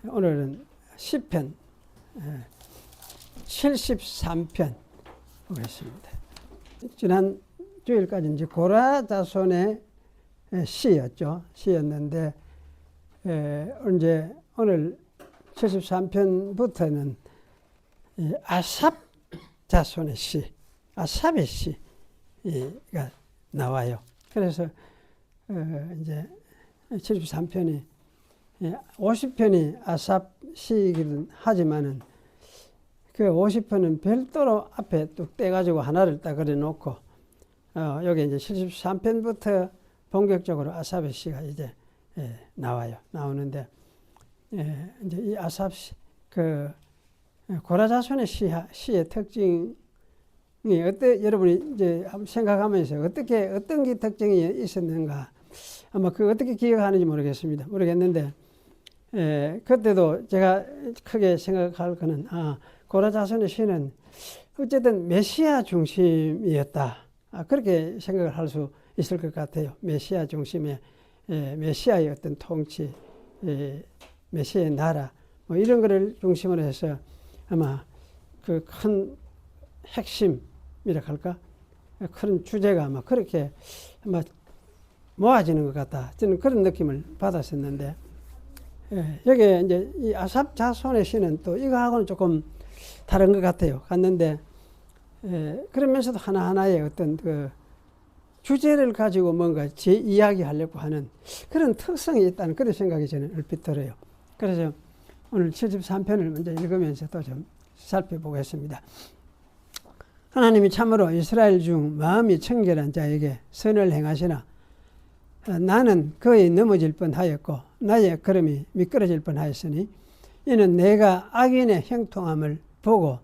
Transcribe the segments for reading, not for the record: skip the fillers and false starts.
오늘은 시편 73편 보겠습니다. 지난 주일까지 이제 고라 자손의 시였죠. 시였는데 이제 오늘 73편부터는 아삽 자손의 시, 아삽의 시가 나와요. 그래서 이제 73편이 50편이 아삽 시이기는 하지만은 그 50편은 별도로 앞에 뚝 떼가지고 하나를 딱 그려 놓고 여기 이제 73편부터 본격적으로 아삽의 시가 이제 나와요. 나오는데 이제 이 아삽 시, 그 고라 자손의 시의 특징이 여러분이 이제 한번 생각하면서 어떤 게 특징이 있었는가 아마 그 어떻게 기억하는지 모르겠는데 그때도 제가 크게 생각할 거는 고라 자손의 시는 어쨌든 메시아 중심이었다. 그렇게 생각을 할 수 있을 것 같아요. 메시아 중심의 메시아의 어떤 통치, 메시아의 나라 뭐 이런 거를 중심으로 해서 아마 그 큰 핵심이라 할까? 큰 주제가 아마 그렇게 아마 모아지는 것 같다. 저는 그런 느낌을 받았었는데 여기에 이제 이 아삽 자손의 시는 또 이거하고는 조금 다른 것 같아요. 갔는데 그러면서도 하나하나의 어떤 그 주제를 가지고 뭔가 제 이야기하려고 하는 그런 특성이 있다는 그런 생각이 저는 얼핏 들어요. 그래서 오늘 73편을 먼저 읽으면서 또 좀 살펴보겠습니다. 하나님이 참으로 이스라엘 중 마음이 청결한 자에게 선을 행하시나 나는 그의 넘어질 뻔하였고 나의 걸음이 미끄러질 뻔하였으니 이는 내가 악인의 형통함을 보고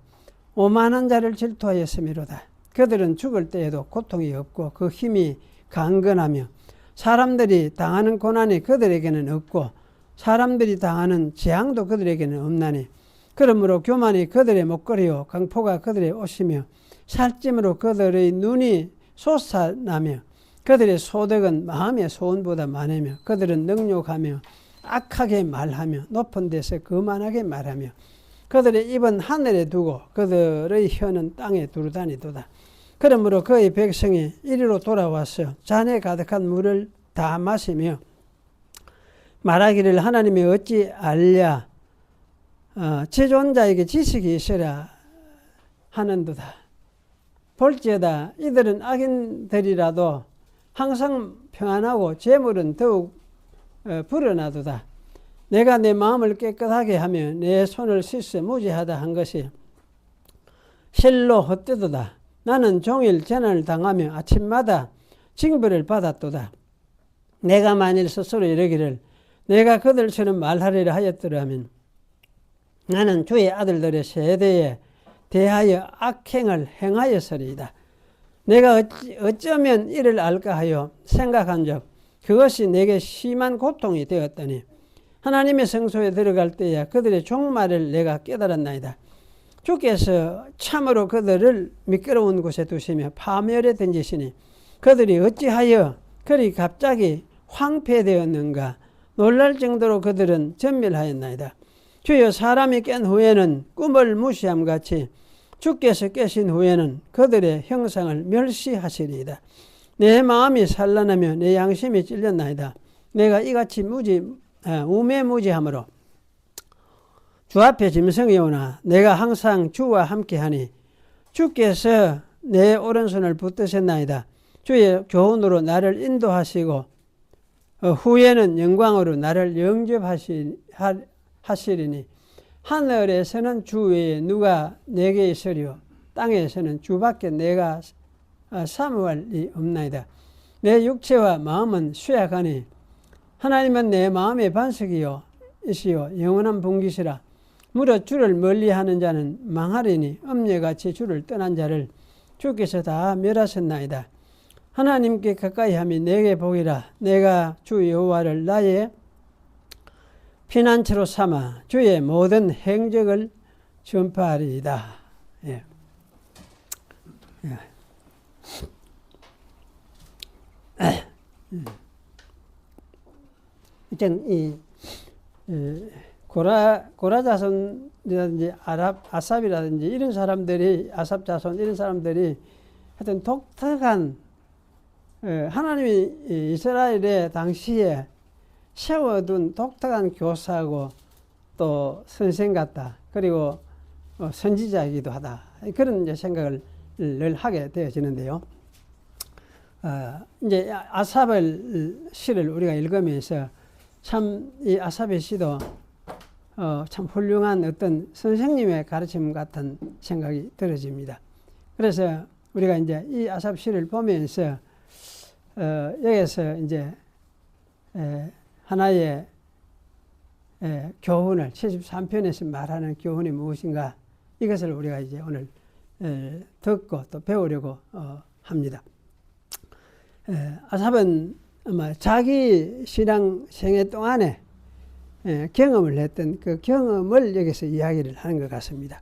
오만한 자를 질투하였음이로다. 그들은 죽을 때에도 고통이 없고 그 힘이 강건하며 사람들이 당하는 고난이 그들에게는 없고 사람들이 당하는 재앙도 그들에게는 없나니 그러므로 교만이 그들의 목걸이요 강포가 그들의 옷이며 살찜으로 그들의 눈이 솟아나며 그들의 소득은 마음의 소원보다 많으며 그들은 능욕하며 악하게 말하며 높은 데서 거만하게 말하며 그들의 입은 하늘에 두고 그들의 혀는 땅에 두루다니도다. 그러므로 그의 백성이 이리로 돌아와서 잔에 가득한 물을 다 마시며 말하기를 하나님이 어찌 알랴 지존자에게 지식이 있으라 하는도다. 볼지어다 이들은 악인들이라도 항상 평안하고 재물은 더욱 불어나도다. 내가 내 마음을 깨끗하게 하며 내 손을 씻어 무지하다 한 것이 실로 헛되도다. 나는 종일 재난을 당하며 아침마다 징벌을 받았도다. 내가 만일 스스로 이르기를 내가 그들처럼 말하리라 하였더라면 나는 주의 아들들의 세대에 대하여 악행을 행하였으리이다. 내가 어쩌면 이를 알까 하여 생각한 적 그것이 내게 심한 고통이 되었더니 하나님의 성소에 들어갈 때야 그들의 종말을 내가 깨달았나이다. 주께서 참으로 그들을 미끄러운 곳에 두시며 파멸에 던지시니 그들이 어찌하여 그리 갑자기 황폐되었는가. 놀랄 정도로 그들은 전멸하였나이다. 주여 사람이 깬 후에는 꿈을 무시함같이 주께서 깨신 후에는 그들의 형상을 멸시하시리이다. 내 마음이 산란하며 내 양심이 찔렸나이다. 내가 이같이 우매무지함으로 주 앞에 짐승이 오나 내가 항상 주와 함께하니 주께서 내 오른손을 붙드셨나이다. 주의 교훈으로 나를 인도하시고 후에는 영광으로 나를 영접하시리니 하늘에서는 주 외에 누가 내게 있으리요 땅에서는 주밖에 내가 사모할 리 없나이다. 내 육체와 마음은 쇠약하니 하나님은 내 마음의 반석이요 이시요 영원한 분기시라. 무릇 주를 멀리하는 자는 망하리니 엄녀같이 주를 떠난 자를 주께서 다 멸하셨나이다. 하나님께 가까이 함이 내게 복이라. 내가 주 여호와를 나의 피난처로 삼아 주의 모든 행적을 전파하리이다. 예. 이 고라 자손이라든지 아삽이라든지 이런 사람들이, 아삽 자손 이런 사람들이 하여튼 독특한, 하나님이 이스라엘의 당시에 세워둔 독특한 교사고 또 선생 같다. 그리고 선지자이기도 하다. 그런 이제 생각을 늘 하게 되어지는데요. 이제 아삽의 시를 우리가 읽으면서 참 이 아삽의 시도 참 훌륭한 어떤 선생님의 가르침 같은 생각이 들어집니다. 그래서 우리가 이제 이 아삽 시를 보면서 여기서 이제 하나의 교훈을 73편에서 말하는 교훈이 무엇인가 이것을 우리가 이제 오늘 듣고 또 배우려고 합니다. 아삽은 아마 자기 신앙 생애 동안에 경험을 했던 그 경험을 여기서 이야기를 하는 것 같습니다.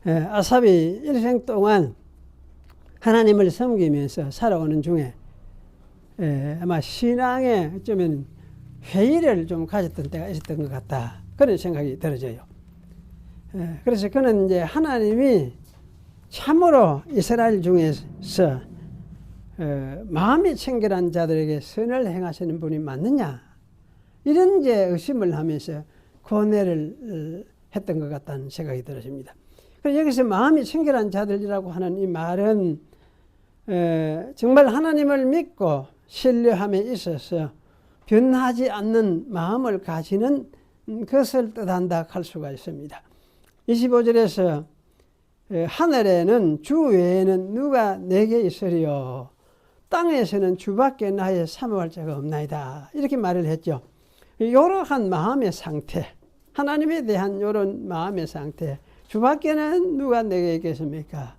아삽이 일생 동안 하나님을 섬기면서 살아오는 중에 아마 신앙에 어쩌면 회의를 좀 가졌던 때가 있었던 것 같다. 그런 생각이 들어져요. 그래서 그는 이제 하나님이 참으로 이스라엘 중에서 마음이 청결한 자들에게 선을 행하시는 분이 맞느냐? 이런 이제 의심을 하면서 고뇌를 했던 것 같다는 생각이 들어집니다. 그래서 여기서 마음이 청결한 자들이라고 하는 이 말은 정말 하나님을 믿고 신뢰함에 있어서 변하지 않는 마음을 가지는 것을 뜻한다 할 수가 있습니다. 25절에서 하늘에는 주 외에는 누가 내게 있으리요 땅에서는 주밖에 나의 사모할 자가 없나이다 이렇게 말을 했죠. 이러한 마음의 상태, 하나님에 대한 이런 마음의 상태, 주밖에는 누가 내게 있겠습니까?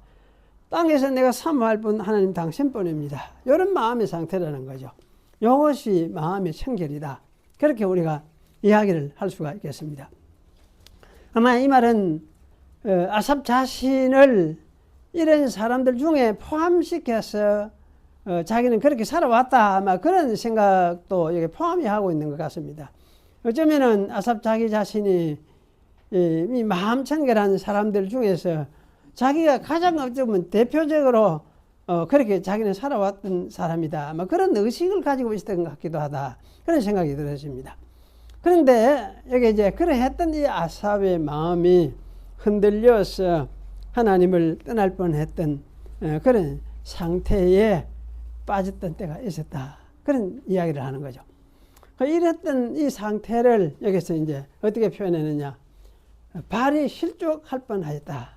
땅에서 내가 사모할 분 하나님 당신뿐입니다. 이런 마음의 상태라는 거죠. 이것이 마음의 청결이다. 그렇게 우리가 이야기를 할 수가 있겠습니다. 아마 이 말은 아삽 자신을 이런 사람들 중에 포함시켜서 자기는 그렇게 살아왔다 아마 그런 생각도 여기 포함이 하고 있는 것 같습니다. 어쩌면은 아삽 자기 자신이 이 마음 청결한 사람들 중에서 자기가 가장 어쩌면 대표적으로 그렇게 자기는 살아왔던 사람이다. 아마 그런 의식을 가지고 있었던 것 같기도 하다. 그런 생각이 들어집니다. 그런데 여기 이제 그러했던 이 아삽의 마음이 흔들려서 하나님을 떠날 뻔했던 그런 상태에 빠졌던 때가 있었다. 그런 이야기를 하는 거죠. 이랬던 이 상태를 여기서 이제 어떻게 표현했느냐. 발이 실족할 뻔하였다.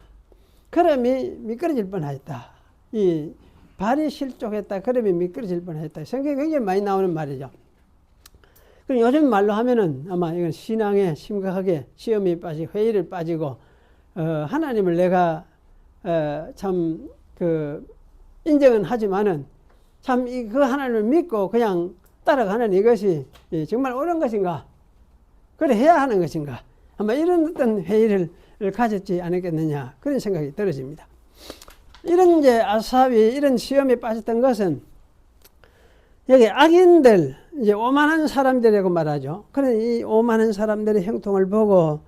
걸음이 미끄러질 뻔하였다. 이 발이 실족했다. 걸음이 미끄러질 뻔하였다. 성경에 굉장히 많이 나오는 말이죠. 그럼 요즘 말로 하면은 아마 이건 신앙에 심각하게 시험이 빠지고 회의를 빠지고 하나님을 내가 참 인정은 하지만은 참 그 하나님을 믿고 그냥 따라가는 이것이 정말 옳은 것인가? 그래 해야 하는 것인가? 아마 이런 어떤 회의를 가졌지 않았겠느냐 그런 생각이 들어집니다. 이런 이제 아삽이 이런 시험에 빠졌던 것은 여기 악인들 이제 오만한 사람들이라고 말하죠. 그런 이 오만한 사람들의 형통을 보고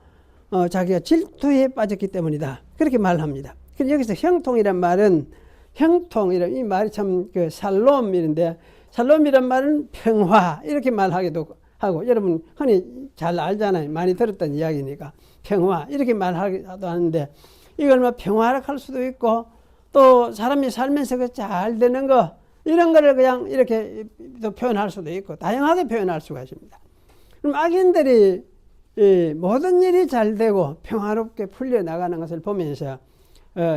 자기가 질투에 빠졌기 때문이다. 그렇게 말합니다. 그래서 여기서 형통이란 말은 형통이란 이 말이 참 살롬인데 살롬이란 말은 평화 이렇게 말하기도 하고 여러분 흔히 잘 알잖아요. 많이 들었던 이야기니까 평화 이렇게 말하기도 하는데 이걸 뭐 평화라 할 수도 있고 또 사람이 살면서 잘 되는 거 이런 거를 그냥 이렇게 또 표현할 수도 있고 다양하게 표현할 수가 있습니다. 그럼 악인들이 모든 일이 잘 되고 평화롭게 풀려나가는 것을 보면서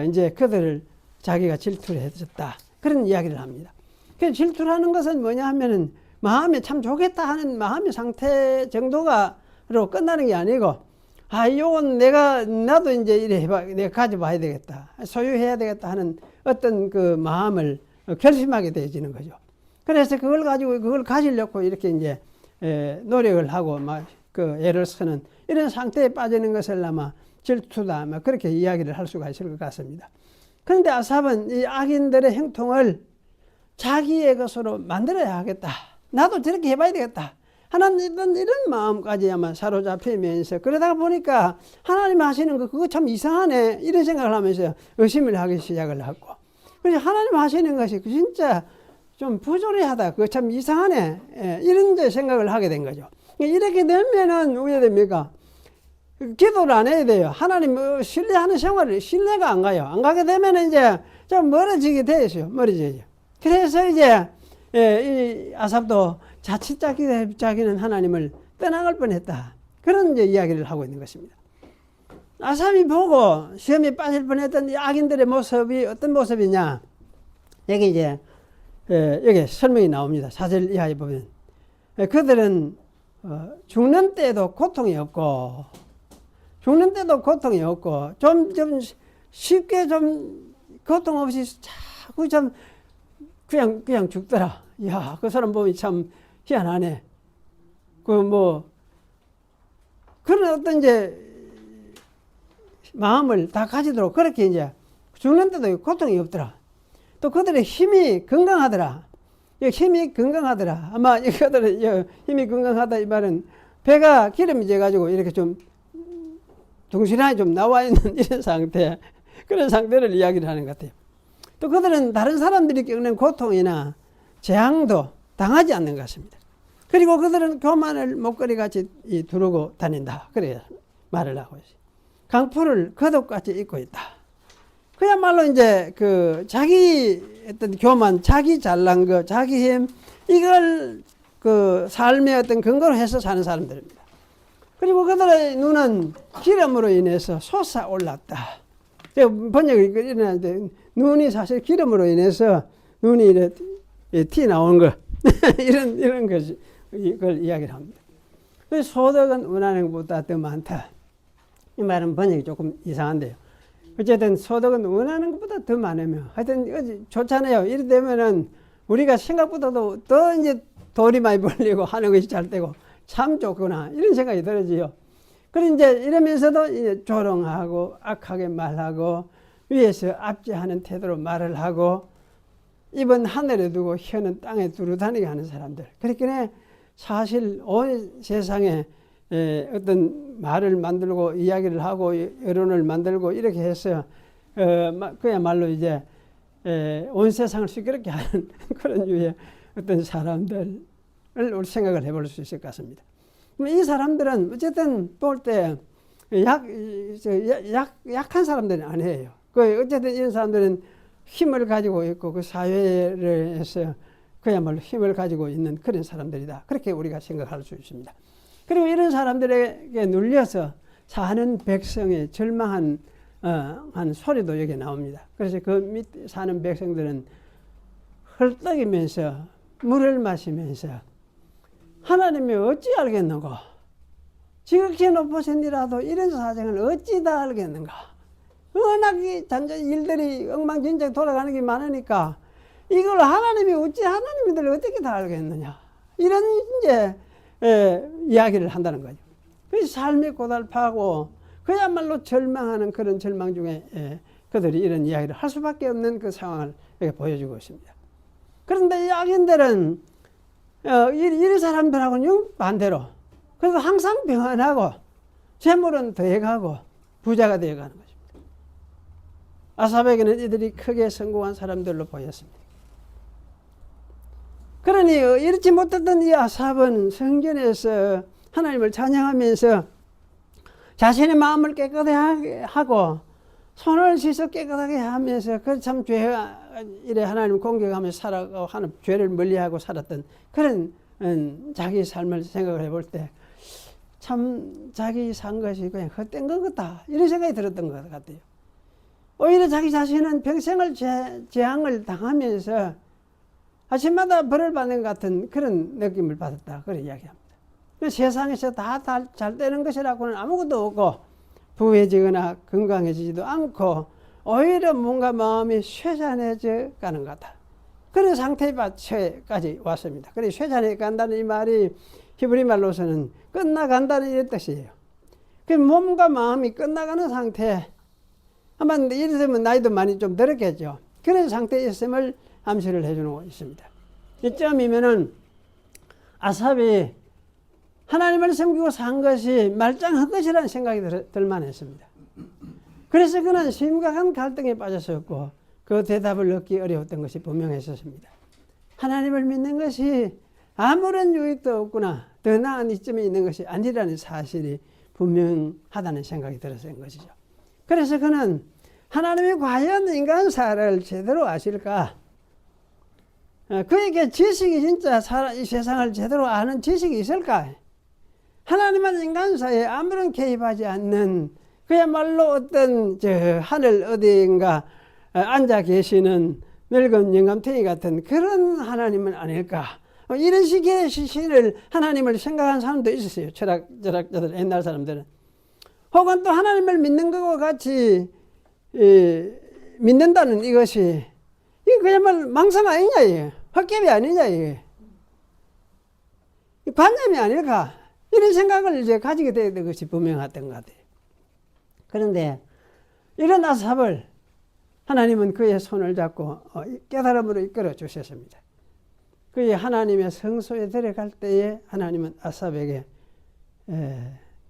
이제 그들을 자기가 질투를 해줬다. 그런 이야기를 합니다. 그 질투라는 것은 뭐냐 하면은 마음에 참 좋겠다 하는 마음의 상태 정도가로 끝나는 게 아니고 요건 나도 이제 이래 해봐, 내가 가져봐야 되겠다. 소유해야 되겠다 하는 어떤 그 마음을 결심하게 되어지는 거죠. 그래서 그걸 가지고 그걸 가지려고 이렇게 이제 노력을 하고 막 애를 쓰는 이런 상태에 빠지는 것을 아마 질투다 아마 그렇게 이야기를 할 수가 있을 것 같습니다. 그런데 아삽은 이 악인들의 행동을 자기의 것으로 만들어야 하겠다. 나도 저렇게 해봐야 되겠다 하나님 이런 마음까지 아마 사로잡히면서 그러다가 보니까 하나님 하시는 거 그거 참 이상하네 이런 생각을 하면서 의심을 하기 시작을 하고 그래서 하나님 하시는 것이 진짜 좀 부조리하다 그거 참 이상하네 이런 이제 생각을 하게 된 거죠. 이렇게 되면은 어떻게 됩니까? 기도를 안 해야 돼요. 하나님 신뢰하는 생활을 신뢰가 안 가요. 안 가게 되면 이제 좀 멀어지게 되죠. 멀어지죠. 그래서 이제 이 아삽도 자칫 자기는 하나님을 떠나갈 뻔했다. 그런 이제 이야기를 하고 있는 것입니다. 아삽이 보고 시험에 빠질 뻔했던 이 악인들의 모습이 어떤 모습이냐? 여기 이제 여기 설명이 나옵니다. 4절 이하에 보면 그들은 죽는 때도 고통이 없고 죽는 때도 고통이 없고 좀 쉽게 좀 고통 없이 자꾸 좀 그냥 죽더라. 야, 그 사람 보면 참 희한하네. 그런 어떤 이제 마음을 다 가지도록 그렇게 이제 죽는 때도 고통이 없더라. 또 그들의 힘이 건강하더라. 힘이 건강하더라. 아마 이거들은 힘이 건강하다 이 말은 배가 기름이 져가지고 이렇게 좀 둥실하게 좀 나와 있는 이런 상태, 그런 상태를 이야기를 하는 것 같아요. 또 그들은 다른 사람들이 겪는 고통이나 재앙도 당하지 않는 것 같습니다. 그리고 그들은 교만을 목걸이 같이 두르고 다닌다. 그래 말을 하고 있어요. 강포를 겉옷같이 입고 있다. 그야말로 이제 자기 어떤 교만, 자기 잘난 거, 자기 힘 이걸 삶의 어떤 근거로 해서 사는 사람들입니다. 그리고 그들의 눈은 기름으로 인해서 솟아올랐다. 번역이 이러는데 눈이 사실 기름으로 인해서 눈이 이렇게 티 나오는 거 이런 것이 이걸 이야기를 합니다. 소득은 원하는 것보다 더 많다. 이 말은 번역이 조금 이상한데요. 어쨌든 소득은 원하는 것보다 더 많으면 하여튼 좋잖아요. 이래 되면은 우리가 생각보다도 더 이제 돈이 많이 벌리고 하는 것이 잘 되고 참 좋구나 이런 생각이 들어지요. 그래 이제 이러면서도 이제 조롱하고 악하게 말하고 위에서 압제하는 태도로 말을 하고 입은 하늘에 두고 혀는 땅에 두루 다니게 하는 사람들. 그러니까 사실 온 세상에 어떤 말을 만들고 이야기를 하고 여론을 만들고 이렇게 해서 그야말로 이제 온 세상을 시끄럽게 하는 그런 유의 어떤 사람들을 우리 생각을 해볼 수 있을 것 같습니다. 이 사람들은 어쨌든 볼 때 약한 사람들은 아니에요. 어쨌든 이런 사람들은 힘을 가지고 있고 그 사회에서 그야말로 힘을 가지고 있는 그런 사람들이다. 그렇게 우리가 생각할 수 있습니다. 그리고 이런 사람들에게 눌려서 사는 백성의 절망한 한 소리도 여기 나옵니다. 그래서 그 밑에 사는 백성들은 헐떡이면서 물을 마시면서 하나님이 어찌 알겠는고 지극히 높으신이라도 이런 사정을 어찌 다 알겠는가. 워낙 잔잔 일들이 엉망진창 돌아가는 게 많으니까 이걸 하나님이 어찌 하나님들 어떻게 다 알겠느냐 이런 이제 이야기를 한다는 거죠. 그래서 삶이 고달파하고 그야말로 절망하는 그런 절망 중에 그들이 이런 이야기를 할 수밖에 없는 그 상황을 이렇게 보여주고 있습니다. 그런데 이 악인들은 이런 사람들하고는 반대로 그래서 항상 평안하고 재물은 더해가고 부자가 되어가는 것입니다. 아삽에게는 이들이 크게 성공한 사람들로 보였습니다. 그러니 이렇지 못했던 이 아삽은 성전에서 하나님을 찬양하면서 자신의 마음을 깨끗하게 하고 손을 씻어 깨끗하게 하면서 참 이래 하나님 공격하며 살아가고 하는 죄를 멀리하고 살았던 그런 자기 삶을 생각을 해볼 때 참 자기 산 것이 그냥 헛된 것 같다 이런 생각이 들었던 것 같아요. 오히려 자기 자신은 평생을 재앙을 당하면서 아침마다 벌을 받는 것 같은 그런 느낌을 받았다. 그런 이야기합니다. 세상에서 다 잘 되는 것이라고는 아무것도 없고 부해지거나 건강해지지도 않고 오히려 뭔가 마음이 쇠잔해져 가는 것 같다. 그런 상태까지 왔습니다. 그래서 쇠잔해 간다는 이 말이 히브리 말로서는 끝나간다는 이런 뜻이에요. 그 몸과 마음이 끝나가는 상태. 아마 이랬으면 나이도 많이 좀 들었겠죠. 그런 상태에 있음을 암시를 해주고 있습니다. 이쯤이면은 아삽이 하나님을 섬기고 산 것이 말짱한 것이라는 생각이 들만했습니다. 그래서 그는 심각한 갈등에 빠졌었고 그 대답을 얻기 어려웠던 것이 분명했었습니다. 하나님을 믿는 것이 아무런 유익도 없구나, 더 나은 이점에 있는 것이 아니라는 사실이 분명하다는 생각이 들었던 것이죠. 그래서 그는 하나님이 과연 인간사를 제대로 아실까? 그에게 지식이 진짜 이 세상을 제대로 아는 지식이 있을까? 하나님은 인간사에 아무런 개입하지 않는 그야말로 어떤 하늘 어디인가 앉아 계시는 늙은 영감탱이 같은 그런 하나님은 아닐까? 이런 식의 시신을 하나님을 생각한 사람도 있었어요. 철학자들, 옛날 사람들은. 혹은 또 하나님을 믿는 것과 같이 믿는다는 이것이 이게 그야말로 망상 아니냐, 이게. 헛개비 아니냐, 이게. 관념이 아닐까? 이런 생각을 이제 가지게 되는 것이 분명했던 것 같아요. 그런데 이런 아삽을 하나님은 그의 손을 잡고 깨달음으로 이끌어 주셨습니다. 그의 하나님의 성소에 들어갈 때에 하나님은 아삽에게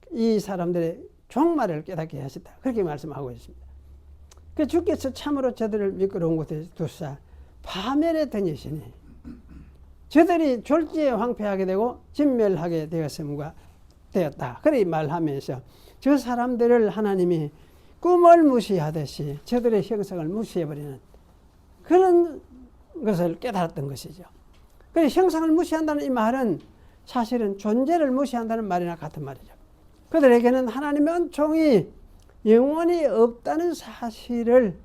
이 사람들의 종말을 깨닫게 하셨다. 그렇게 말씀하고 있습니다. 그 주께서 참으로 저들을 미끄러운 곳에 두사 파멸에 던지시니 저들이 졸지에 황폐하게 되고 진멸하게 되었다. 그렇게 말하면서 저 사람들을 하나님이 꿈을 무시하듯이 저들의 형상을 무시해버리는 그런 것을 깨달았던 것이죠. 그래서 형상을 무시한다는 이 말은 사실은 존재를 무시한다는 말이나 같은 말이죠. 그들에게는 하나님의 은총이 영원히 없다는 사실을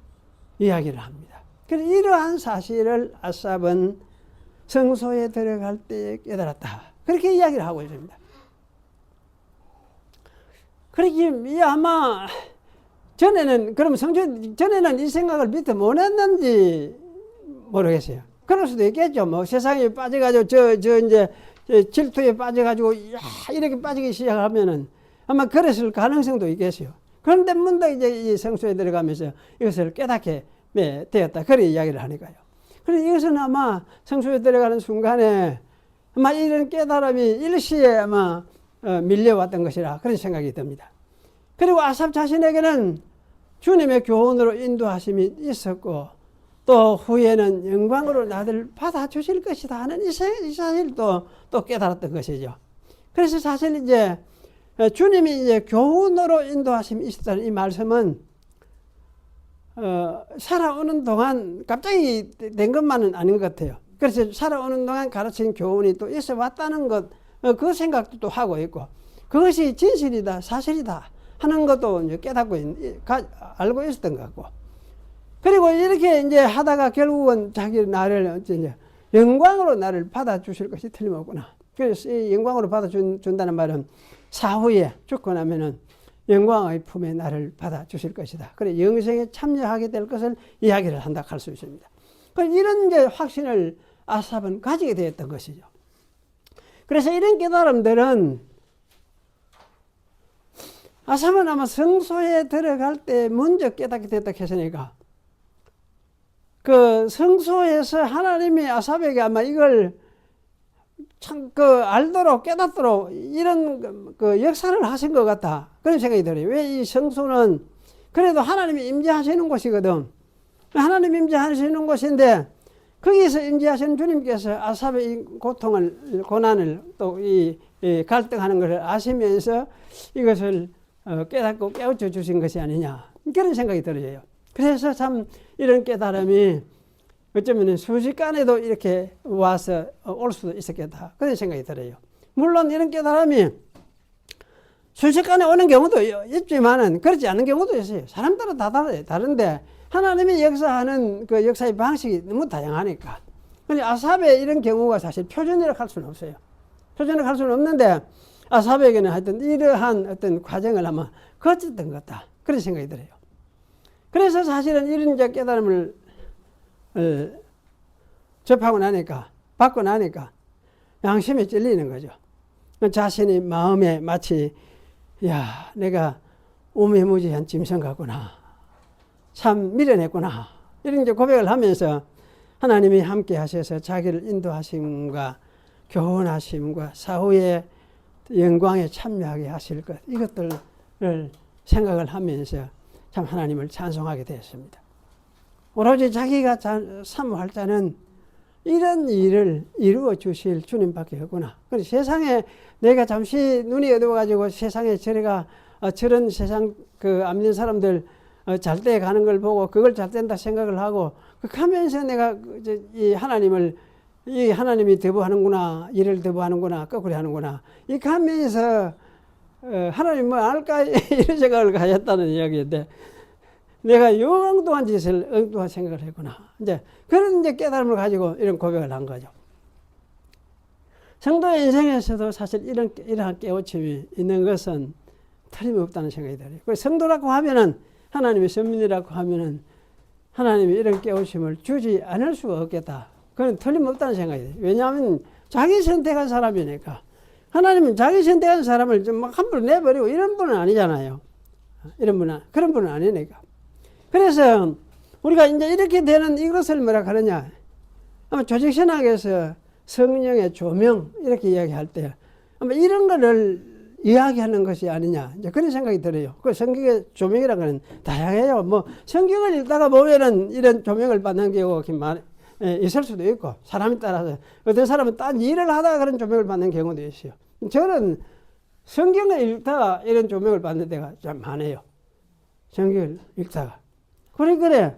이야기를 합니다. 그래서 이러한 사실을 아삽은 성소에 들어갈 때 깨달았다. 그렇게 이야기를 하고 있습니다. 그렇게 아마 전에는 이 생각을 미처 못 했는지 모르겠어요. 그럴 수도 있겠죠. 뭐 세상에 빠져가지고 이제 질투에 빠져가지고 이렇게 빠지기 시작하면은 아마 그랬을 가능성도 있겠어요. 그런데 문득 이제 이 성소에 들어가면서 이것을 깨닫게 되었다. 그런 이야기를 하니까요. 그래서 이것은 아마 성소에 들어가는 순간에 아마 이런 깨달음이 일시에 아마 밀려왔던 것이라 그런 생각이 듭니다. 그리고 아삽 자신에게는 주님의 교훈으로 인도하심이 있었고 또 후에는 영광으로 나를 받아주실 것이다 하는 이 사실도 또 깨달았던 것이죠. 그래서 사실 이제 주님이 이제 교훈으로 인도하심이 있었다는 이 말씀은 살아오는 동안 갑자기 된 것만은 아닌 것 같아요. 그래서 살아오는 동안 가르친 교훈이 또 있어 왔다는 것, 그 생각도 또 하고 있고 그것이 진실이다, 사실이다 하는 것도 이제 깨닫고 알고 있었던 것 같고 그리고 이렇게 이제 하다가 결국은 자기 나를 이제 영광으로 나를 받아주실 것이 틀림없구나. 그래서 이 영광으로 받아준다는 말은 사후에 죽고 나면은 영광의 품에 나를 받아주실 것이다. 그래 영생에 참여하게 될 것을 이야기를 한다 할 수 있습니다. 이런 이제 확신을 아삽은 가지게 되었던 것이죠. 그래서 이런 깨달음들은 아삽은 아마 성소에 들어갈 때 먼저 깨닫게 됐다 했으니까 그 성소에서 하나님이 아삽에게 아마 이걸 참 알도록 깨닫도록 이런 그 역사를 하신 것 같다. 그런 생각이 들어요. 왜 이 성소는 그래도 하나님이 임재하시는 곳이거든. 하나님이 임재하시는 곳인데 거기서 임재하시는 주님께서 아삽의 이 고통을, 고난을 또 이 갈등하는 것을 아시면서 이것을 깨닫고 깨우쳐 주신 것이 아니냐. 그런 생각이 들어요. 그래서 참 이런 깨달음이 어쩌면 순식간에도 이렇게 와서 올 수도 있었겠다. 그런 생각이 들어요. 물론 이런 깨달음이 순식간에 오는 경우도 있지만은 그렇지 않은 경우도 있어요. 사람 따라 다 달라요. 다른데 하나님이 역사하는 그 역사의 방식이 너무 다양하니까. 근데 아삽의 이런 경우가 사실 표준이라고 할 수는 없어요. 표준이라고 할 수는 없는데 아삽에게는 하여튼 이러한 어떤 과정을 아마 거쳤던 것 같다. 그런 생각이 들어요. 그래서 사실은 이런 이제 깨달음을 접하고 나니까, 받고 나니까 양심이 찔리는 거죠. 자신이 마음에 마치 야, 내가 우매무지한 짐승 같구나. 참 미련했구나. 이런 이제 고백을 하면서 하나님이 함께 하셔서 자기를 인도하심과 교훈하심과 사후에 영광에 참여하게 하실 것, 이것들을 생각을 하면서 참 하나님을 찬송하게 되었습니다. 오로지 자기가 사모할 자는 이런 일을 이루어 주실 주님밖에 없구나. 세상에 내가 잠시 눈이 어두워가지고 세상에 저런 세상 안 믿는 사람들 잘 돼 가는 걸 보고 그걸 잘 된다 생각을 하고 하면서 내가 이 하나님이 거부하는구나, 일을 거부하는구나, 거꾸로 하는구나. 이렇게 하면서 하나님 뭐 알까 이런 생각을 가졌다는 이야기인데, 내가 요 엉뚱한 짓을 엉뚱한 생각을 했구나. 그런 깨달음을 가지고 이런 고백을 한 거죠. 성도의 인생에서도 사실 이러한 깨우침이 있는 것은 틀림없다는 생각이 들어요. 성도라고 하면은, 하나님의 선민이라고 하면은 하나님이 이런 깨우침을 주지 않을 수가 없겠다. 그건 틀림없다는 생각이 들어요. 왜냐하면 자기 선택한 사람이니까. 하나님은 자기 선택한 사람을 좀 막 함부로 내버리고 이런 분은 아니잖아요. 그런 분은 아니니까. 그래서 우리가 이제 이렇게 되는 이것을 뭐라 하느냐. 아마 조직신학에서 성령의 조명 이렇게 이야기할 때 아마 이런 거를 이야기하는 것이 아니냐, 이제 그런 생각이 들어요. 그 성경의 조명이라는 건 다양해요. 뭐 성경을 읽다가 보면은 이런 조명을 받는 경우가 있을 수도 있고, 사람에 따라서 어떤 사람은 딴 일을 하다가 그런 조명을 받는 경우도 있어요. 저는 성경을 읽다가 이런 조명을 받는 데가 좀 많아요. 성경을 읽다가. 그래.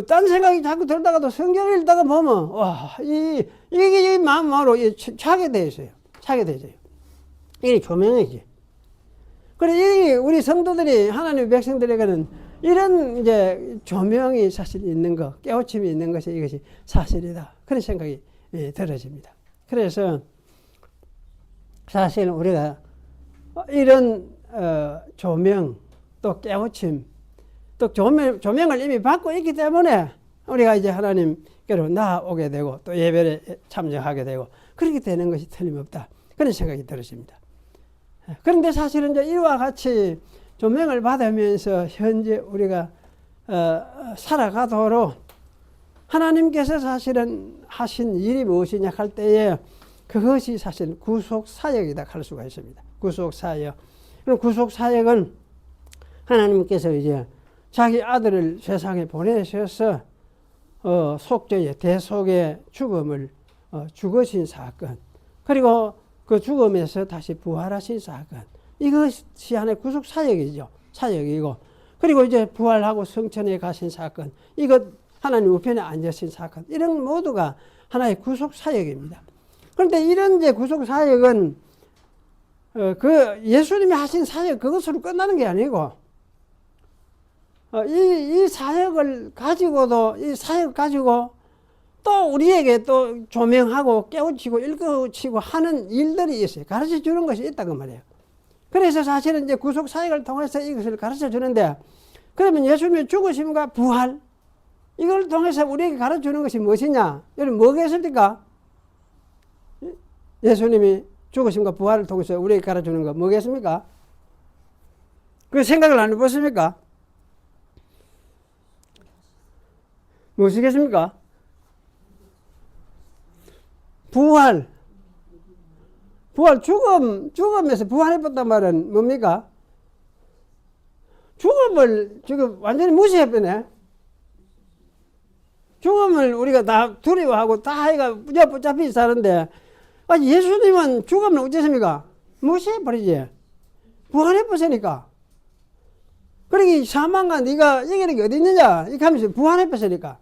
딴 생각이 자꾸 들다가도 성경을 읽다가 보면, 와, 이게 마음으로 차게 돼 있어요. 차게 되죠. 이게 조명이지. 그래, 우리 성도들이, 하나님의 백성들에게는 이런 이제 조명이 사실 있는 거, 깨우침이 있는 것이 이것이 사실이다. 그런 생각이 들어집니다. 그래서 사실 우리가 이런 조명, 또 깨우침, 또 조명을 이미 받고 있기 때문에 우리가 이제 하나님께로 나아오게 되고 또 예배에 참여하게 되고 그렇게 되는 것이 틀림없다. 그런 생각이 들어집니다. 그런데 사실은 이제 이와 같이 조명을 받으면서 현재 우리가 살아가도록 하나님께서 사실은 하신 일이 무엇이냐 할 때에 그것이 사실 구속사역이다 할 수가 있습니다. 구속사역. 구속사역은 하나님께서 이제 자기 아들을 세상에 보내셔서 속죄의 대속의 죽음을 죽으신 사건, 그리고 그 죽음에서 다시 부활하신 사건, 이것이 하나의 구속 사역이죠. 사역이고, 그리고 이제 부활하고 성천에 가신 사건, 이것 하나님 우편에 앉으신 사건, 이런 모두가 하나의 구속 사역입니다. 그런데 이런 이제 구속 사역은 그 예수님이 하신 사역 그것으로 끝나는 게 아니고, 이 사역을 가지고도, 이 사역 가지고 또 우리에게 또 조명하고 깨우치고 일깨우치고 하는 일들이 있어요. 가르쳐 주는 것이 있다고 말이에요. 그래서 사실은 이제 구속 사역을 통해서 이것을 가르쳐 주는데, 그러면 예수님의 죽으심과 부활, 이걸 통해서 우리에게 가르쳐 주는 것이 무엇이냐? 여러분 뭐겠습니까? 예수님이 죽으심과 부활을 통해서 우리에게 가르쳐 주는 거 뭐겠습니까? 그 생각을 안 해보십니까? 무엇이겠습니까? 부활, 죽음에서 부활해봤단 말은 뭡니까? 죽음을 지금 완전히 무시해버네. 죽음을 우리가 다 두려워하고 다 해가 붙잡히 사는데, 예수님은 죽음을 어쨌습니까? 무시해버리지. 부활해버리니까. 그러니 사망과 네가 이기는 게 어디 있느냐? 이렇게 하면서 부활해버리니까.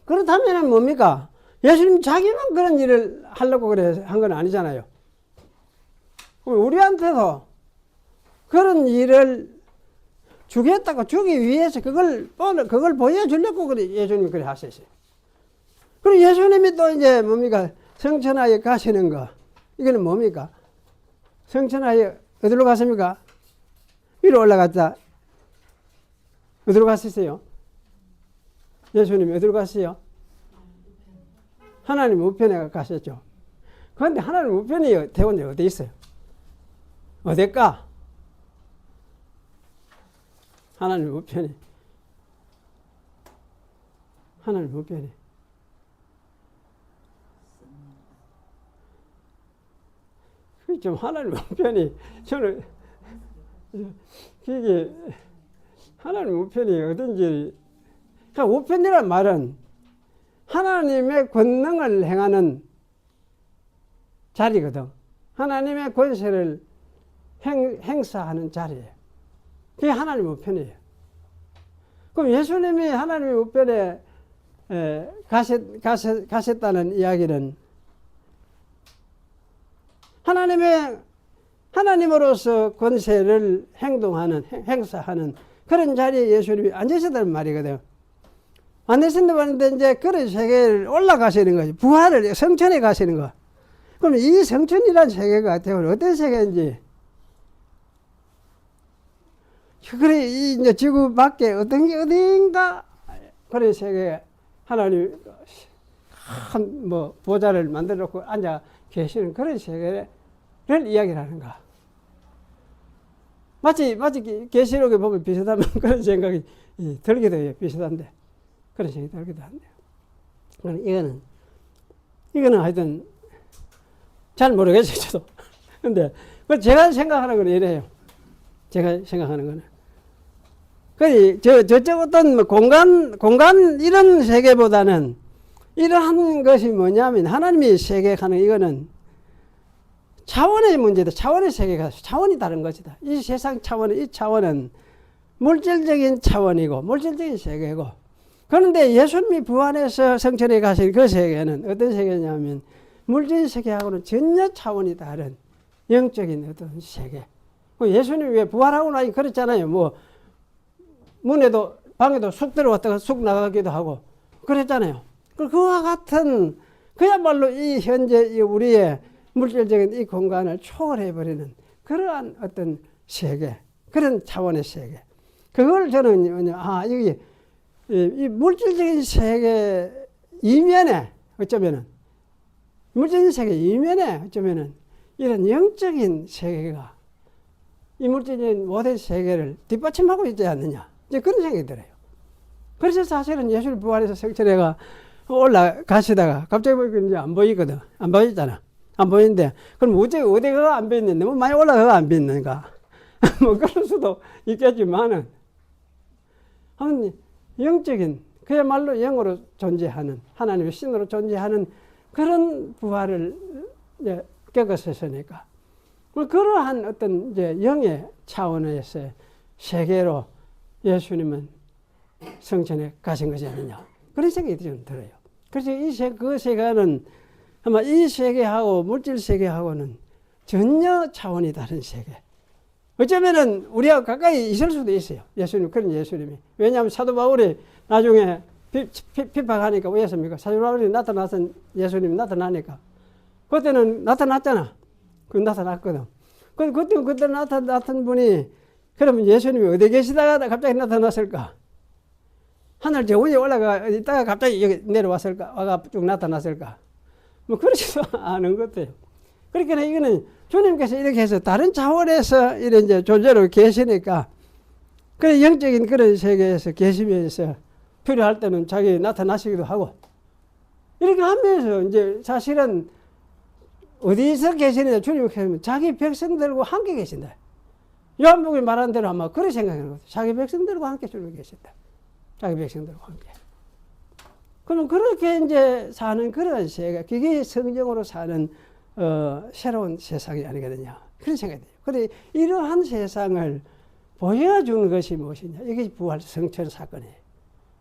그렇다면 뭡니까? 예수님 자기만 그런 일을 하려고 그래 한 건 아니잖아요. 우리한테도 그런 일을 주겠다고 주기 위해서 그걸 보여주려고 그래 예수님이 그래 하셨어요. 그리고 예수님이 또 이제 뭡니까? 성천하에 가시는 거. 이거는 뭡니까? 성천하에 어디로 갔습니까? 위로 올라갔다. 어디로 갔었어요? 예수님이 어디로 갔어요? 하나님 우편에 가셨죠. 그런데 하나님 우편이 대원에 어디 있어요? 어딜까? 하나님 우편이. 하나님 우편이. 좀 하나님 우편이 저는 이게 하나님 우편이 어딘지, 그러니까 우편이란 말은 하나님의 권능을 행하는 자리거든. 하나님의 권세를 행사하는 자리예요. 그게 하나님 우편이에요. 그럼 예수님이 하나님의 우편에 가셨다는 이야기는 하나님으로서 권세를 행사하는 그런 자리에 예수님이 앉으셨다는 말이거든. 앉으신다는데 이제 그런 세계를 올라가시는 거지. 부활을, 성천에 가시는 거. 그럼 이 성천이라는 세계가 어떤 세계인지. 그래, 이제 지구 밖에 어떤 게 어딘가 그런 세계에 하나님 큰 보좌를 만들어 놓고 앉아 계시는 그런 세계를 이야기를 하는가. 마치 계시록에 보면 비슷하면 그런 생각이 들기도 해요. 비슷한데. 그런 생각이 들기도 한데요. 이거는 하여튼 잘 모르겠어요, 저도. 근데 제가 생각하는 건 이래요. 제가 생각하는 거는. 저쪽 어떤 공간 이런 세계보다는 이러한 것이 뭐냐면 하나님이 세계하는 이거는 차원의 문제다. 차원의 세계가 차원이 다른 것이다. 이 세상 차원은, 이 차원은 물질적인 차원이고 물질적인 세계고, 그런데 예수님이 부활해서 성천에 가신 그 세계는 어떤 세계냐면 물질 세계하고는 전혀 차원이 다른 영적인 어떤 세계. 예수님이 왜 부활하고 나니 그랬잖아요. 문에도 방에도 쑥 들어왔다가 쑥 나가기도 하고 그랬잖아요. 그와 같은 그야말로 이 현재 우리의 물질적인 이 공간을 초월해버리는 그러한 어떤 세계, 그런 차원의 세계. 그걸 저는 여기 이 물질적인 세계 이면에 어쩌면은 물질적인 세계 이면에 어쩌면은 이런 영적인 세계가 이 물질적인 모든 세계를 뒷받침하고 있지 않느냐, 이제 그런 생각이 들어요. 그래서 사실은 예수님 부활해서 성천에가 올라가시다가 갑자기 보니까 이제 안 보이거든. 안 보이잖아. 안 보이는데, 그럼 어디가 안 보이는데, 많이 올라가가 안 보이는가? 그럴 수도 있겠지만은, 영적인, 그야말로 영으로 존재하는, 하나님의 신으로 존재하는 그런 부활을 이제 겪었으니까. 그러한 어떤 이제 영의 차원에서의 세계로 예수님은 성천에 가신 것이 아니냐. 그런 생각이 좀 들어요. 그래서 그 세계는 아마 이 세계하고 물질 세계하고는 전혀 차원이 다른 세계. 어쩌면은 우리가 가까이 있을 수도 있어요. 그런 예수님이. 왜냐하면 사도 바울이 나중에 핍박하니까 왜 했습니까? 사도 바울이 나타나서 예수님이 나타나니까. 그때는 나타났잖아. 나타났거든. 그때 나타났던 분이, 그러면 예수님이 어디 계시다가 갑자기 나타났을까? 하늘 저 위에 올라가 있다가 갑자기 여기 내려왔을까? 와가 쭉 나타났을까? 그렇지도 않은 것 같아요. 그러니까 이거는 주님께서 이렇게 해서 다른 차원에서 이런 이제 존재로 계시니까, 그래 영적인 그런 세계에서 계시면서 필요할 때는 자기 나타나시기도 하고, 이렇게 하면서 이제 사실은 어디서 계시느냐, 주님께서 자기 백성들과 함께 계신다. 요한복음이 말한 대로 아마 그런 생각하는 거죠. 자기 백성들과 함께 주님 계신다. 자기 백성들과 함께. 그럼 그렇게 이제 사는 그런 세계, 그게 성경으로 사는 새로운 세상이 아니거든요. 그런 생각이 돼요. 그런데 이러한 세상을 보여주는 것이 무엇이냐? 이게 부활 성천 사건이에요.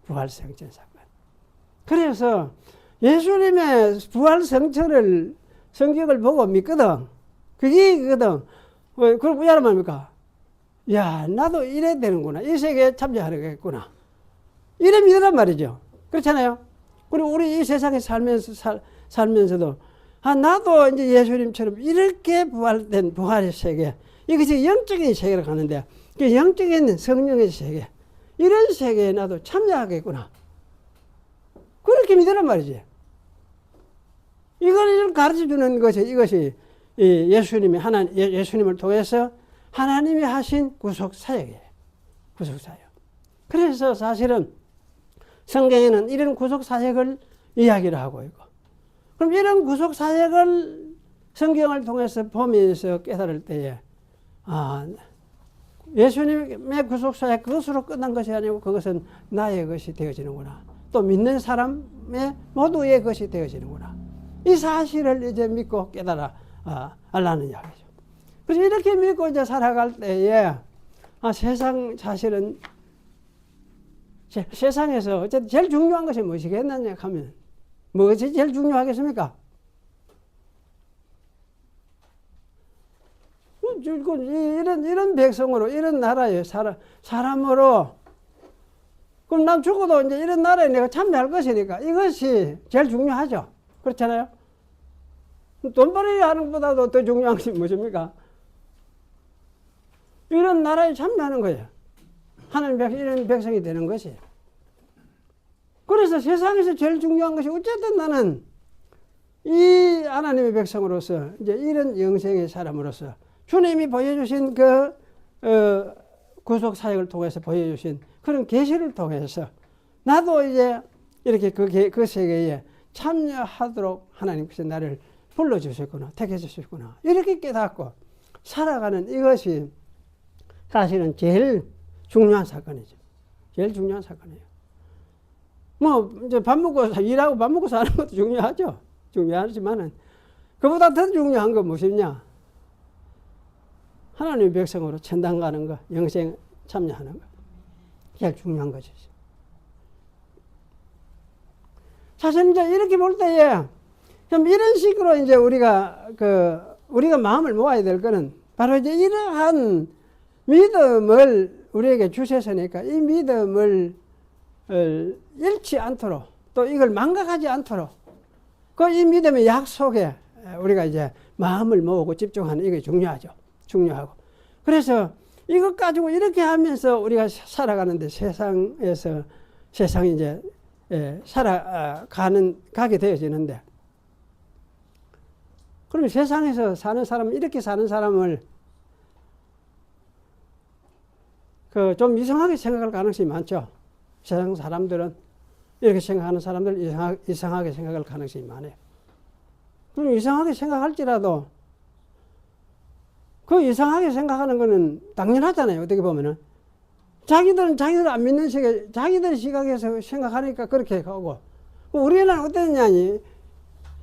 부활 성천 사건. 그래서 예수님의 부활 성천을 성경을 보고 믿거든. 그게 이거든. 그럼 왜 말합니까? 야, 나도 이래야 되는구나. 이 세계에 참여하겠구나. 이래 믿으란 말이죠. 그렇잖아요. 그리고 우리 이 세상에 살면서도 나도 이제 예수님처럼 이렇게 부활된 부활의 세계, 이것이 영적인 세계로 가는데, 그 영적인 성령의 세계, 이런 세계에 나도 참여하겠구나. 그렇게 믿으란 말이지. 이걸 가르쳐 주는 것이, 이것이 예수님을 통해서 하나님이 하신 구속 사역이에요. 구속 사역. 그래서 사실은 성경에는 이런 구속 사역을 이야기를 하고 있고, 그럼 이런 구속 사역을 성경을 통해서 보면서 깨달을 때에 예수님의 구속사역 그것으로 끝난 것이 아니고 그것은 나의 것이 되어지는구나. 또 믿는 사람의 모두의 것이 되어지는구나. 이 사실을 이제 믿고 깨달아 알라는 이야기죠. 그래서 이렇게 믿고 이제 살아갈 때에 세상 사실은 세상에서 어쨌든 제일 중요한 것이 무엇이겠느냐 하면 무엇이 제일 중요하겠습니까? 이런 백성으로 이런 나라에 사람으로 그럼 난 죽어도 이제 이런 나라에 내가 참여할 것이니까 이것이 제일 중요하죠. 그렇잖아요. 돈벌이 하는 것보다도 더 중요한 것이 무엇입니까? 이런 나라에 참여하는 거예요. 하나님 이런 백성이 되는 것이. 그래서 세상에서 제일 중요한 것이 어쨌든 나는 이 하나님의 백성으로서 이제 이런 영생의 사람으로서 주님이 보여주신 그 구속 사역을 통해서 보여주신 그런 계시를 통해서 나도 이제 이렇게 그 세계에 참여하도록 하나님께서 나를 불러주셨구나, 택해주셨구나 이렇게 깨닫고 살아가는 이것이 사실은 제일 중요한 사건이죠. 제일 중요한 사건이에요. 뭐 이제 밥 먹고 일하고 밥 먹고 사는 것도 중요하죠. 중요하지만은 그보다 더 중요한 건 무엇이냐? 하나님의 백성으로 천당 가는 거, 영생 참여하는 거. 제일 중요한 것이죠. 사실 이제 이렇게 볼 때에 좀 이런 식으로 이제 우리가 마음을 모아야 될 거는 바로 이제 이러한 믿음을 우리에게 주셨으니까 이 믿음을 잃지 않도록 또 이걸 망각하지 않도록 그 이 믿음의 약속에 우리가 이제 마음을 모으고 집중하는 이게 중요하죠. 중요하고. 그래서 이것 가지고 이렇게 하면서 우리가 살아가는데 세상이 이제 가게 되어지는데 그러면 세상에서 사는 사람, 이렇게 사는 사람을 좀 이상하게 생각할 가능성이 많죠. 세상 사람들은 이렇게 생각하는 사람들 이상하게 생각할 가능성이 많아요. 그럼 이상하게 생각할지라도 그 이상하게 생각하는 거는 당연하잖아요. 어떻게 보면은. 자기들 안 믿는 세계, 자기들 시각에서 생각하니까 그렇게 하고. 우리는 어땠냐니,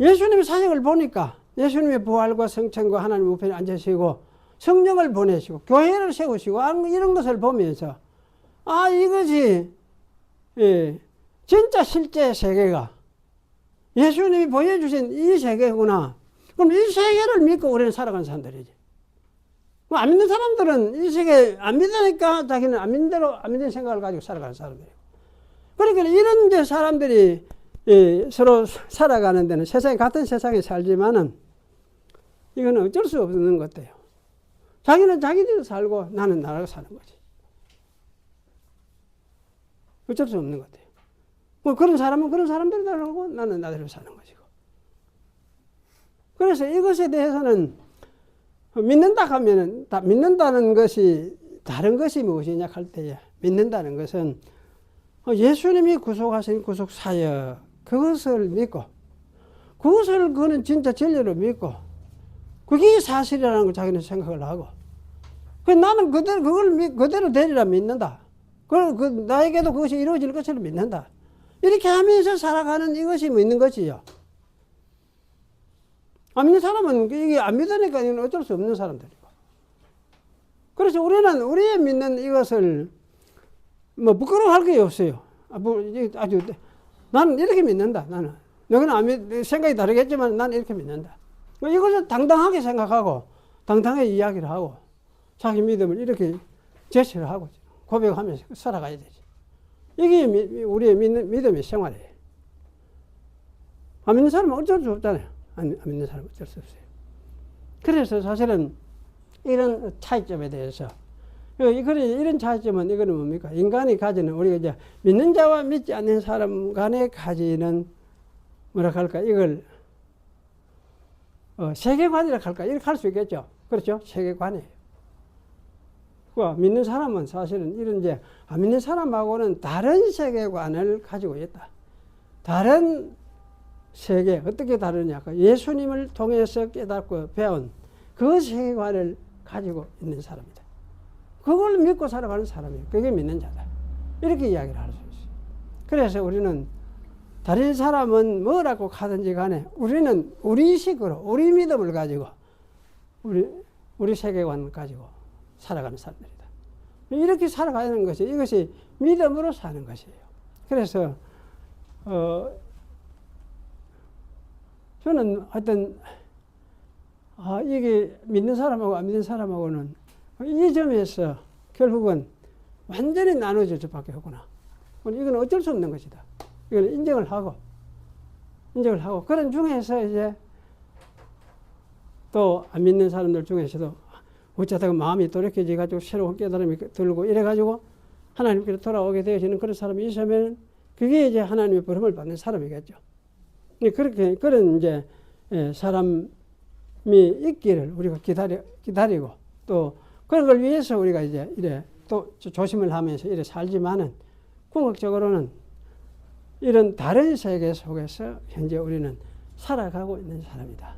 예수님의 사역을 보니까, 예수님의 부활과 성천과 하나님 우편에 앉으시고, 성령을 보내시고, 교회를 세우시고, 이런 것을 보면서, 이것이, 진짜 실제 세계가, 예수님이 보여주신 이 세계구나. 그럼 이 세계를 믿고 우리는 살아가는 사람들이지. 안 믿는 사람들은 이 세계 안 믿으니까 자기는 안 믿는 대로 안 믿는 생각을 가지고 살아가는 사람들이에요. 그러니까 이런 이제 사람들이 서로 살아가는 데는 같은 세상에 살지만은 이거는 어쩔 수 없는 것 같아요. 자기는 자기대로 살고 나는 나라로 사는 거지. 어쩔 수 없는 것 같아요. 뭐 그런 사람은 그런 사람대로 살고 나는 나대로 사는 것이고. 그래서 이것에 대해서는 믿는다 하면은, 믿는다는 것이, 다른 것이 무엇이냐 할 때에, 믿는다는 것은 예수님이 구속하신 구속사역, 그것을 믿고, 그것을 그는 진짜 진리로 믿고, 그게 사실이라는 걸 자기는 생각을 하고, 나는 그대로 되리라 믿는다. 나에게도 그것이 이루어질 것을 믿는다. 이렇게 하면서 살아가는 이것이 믿는 것이요. 안 믿는 사람은 이게 안 믿으니까 이건 어쩔 수 없는 사람들이고. 그래서 우리는 우리의 믿는 이것을 뭐 부끄러워할 게 없어요. 나는 이렇게 믿는다. 나는. 너는 생각이 다르겠지만 나는 이렇게 믿는다. 이것을 당당하게 생각하고 당당하게 이야기를 하고 자기 믿음을 이렇게 제시를 하고 고백하면서 살아가야 되지. 이게 우리의 믿음의 생활이에요. 안 믿는 사람은 어쩔 수 없잖아요. 안 믿는 사람은 어쩔 수 없어요. 그래서 사실은 이런 차이점에 대해서 이런 차이점은 이거는 뭡니까? 인간이 가지는 우리가 이제 믿는 자와 믿지 않는 사람 간에 가지는 뭐라 할까? 이걸 세계관이라 할까? 이렇게 할 수 있겠죠. 그렇죠? 세계관이에요. 믿는 사람은 사실은 이런 이제 안 믿는 사람하고는 다른 세계관을 가지고 있다. 다른 세계 어떻게 다르냐? 예수님을 통해서 깨닫고 배운 그 세계관을 가지고 있는 사람이다. 그걸 믿고 살아가는 사람이에요. 그게 믿는 자다. 이렇게 이야기를 할 수 있어요. 그래서 우리는 다른 사람은 뭐라고 하든지 간에 우리는 우리 식으로 우리 믿음을 가지고 우리 세계관을 가지고 살아가는 사람들이다. 이렇게 살아가는 것이 이것이 믿음으로 사는 것이에요. 그래서 저는 하여튼 이게 믿는 사람하고 안 믿는 사람하고는 이 점에서 결국은 완전히 나눠질 수밖에 없구나. 이건 어쩔 수 없는 것이다. 이건 인정을 하고 그런 중에서 이제 또 안 믿는 사람들 중에서도 어쩌다가 마음이 돌이켜져 가지고 새로운 깨달음이 들고 이래 가지고 하나님께로 돌아오게 되어지는 그런 사람이 있으면 그게 이제 하나님의 부름을 받는 사람이겠죠. 그렇게 그런 이제 사람이 있기를 우리가 기다리고 또 그런 걸 위해서 우리가 이제 이래 또 조심을 하면서 이래 살지만은 궁극적으로는 이런 다른 세계 속에서 현재 우리는 살아가고 있는 사람이다.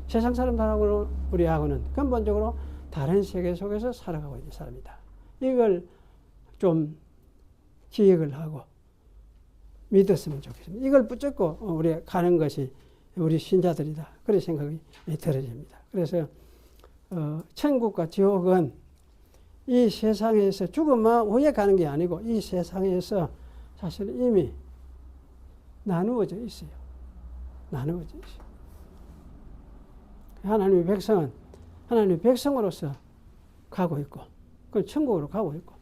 세상 사람들하고는 우리하고는 근본적으로 다른 세계 속에서 살아가고 있는 사람이다. 이걸 좀 기억을 하고 믿었으면 좋겠습니다. 이걸 붙잡고 우리가 가는 것이 우리 신자들이다. 그런 생각이 들어집니다. 그래서 천국과 지옥은 이 세상에서 죽음 후에 가는 게 아니고 이 세상에서 사실 이미 나누어져 있어요. 나누어져 있어요. 하나님의 백성은 하나님의 백성으로서 가고 있고 그 천국으로 가고 있고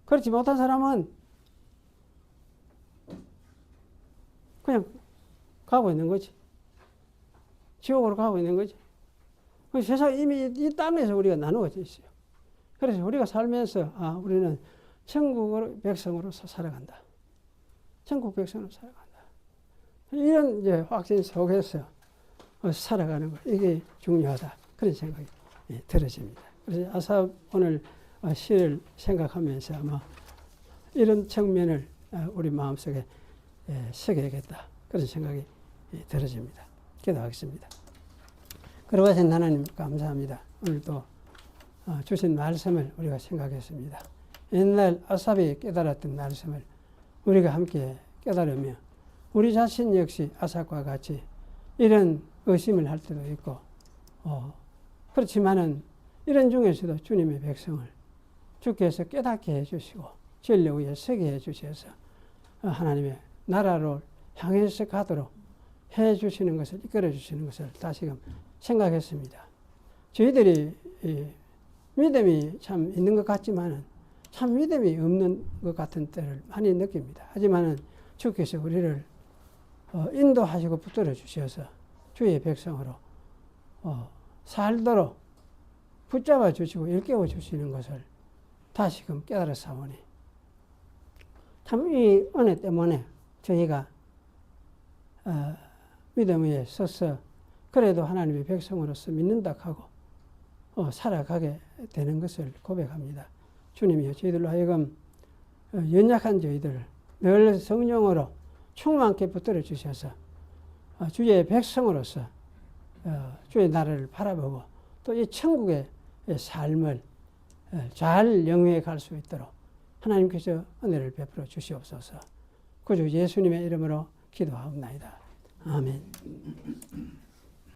그렇지 못한 사람은 그냥 가고 있는 거지. 지옥으로 가고 있는 거지. 세상 이미 이 땅에서 우리가 나누어져 있어요. 그래서 우리가 살면서 우리는 천국으로 백성으로서 살아간다. 천국 백성으로 살아간다. 이런 이제 확신 속에서 살아가는 것 이게 중요하다. 그런 생각이 들어집니다. 그래서 아삽 오늘 시를 생각하면서 아마 이런 측면을 우리 마음속에 새겨야겠다. 그런 생각이 들어집니다. 기도하겠습니다. 그러하신 하나님 감사합니다. 오늘도 주신 말씀을 우리가 생각했습니다. 옛날 아삽이 깨달았던 말씀을 우리가 함께 깨달으며 우리 자신 역시 아삽과 같이 이런 의심을 할 때도 있고 그렇지만은 이런 중에서도 주님의 백성을 주께서 깨닫게 해주시고 진리 위에 서게 해주셔서 하나님의 나라로 향해서 가도록 해주시는 것을 이끌어 주시는 것을 다시금 생각했습니다. 저희들이 믿음이 참 있는 것 같지만은 참 믿음이 없는 것 같은 때를 많이 느낍니다. 하지만은 주께서 우리를 인도하시고 붙들어 주셔서 주의 백성으로 살도록 붙잡아 주시고 일깨워 주시는 것을 다시금 깨달아 사오니 참 이 은혜 때문에 저희가 믿음 위에 서서 그래도 하나님의 백성으로서 믿는다 하고 살아가게 되는 것을 고백합니다. 주님이여 저희들로 하여금 연약한 저희들을 늘 성령으로 충만케 붙들어 주셔서 주의 백성으로서 주의 나라를 바라보고 또 이 천국의 삶을 잘 영위해 갈 수 있도록 하나님께서 은혜를 베풀어 주시옵소서. 구주 예수님의 이름으로 기도하옵나이다. 아멘.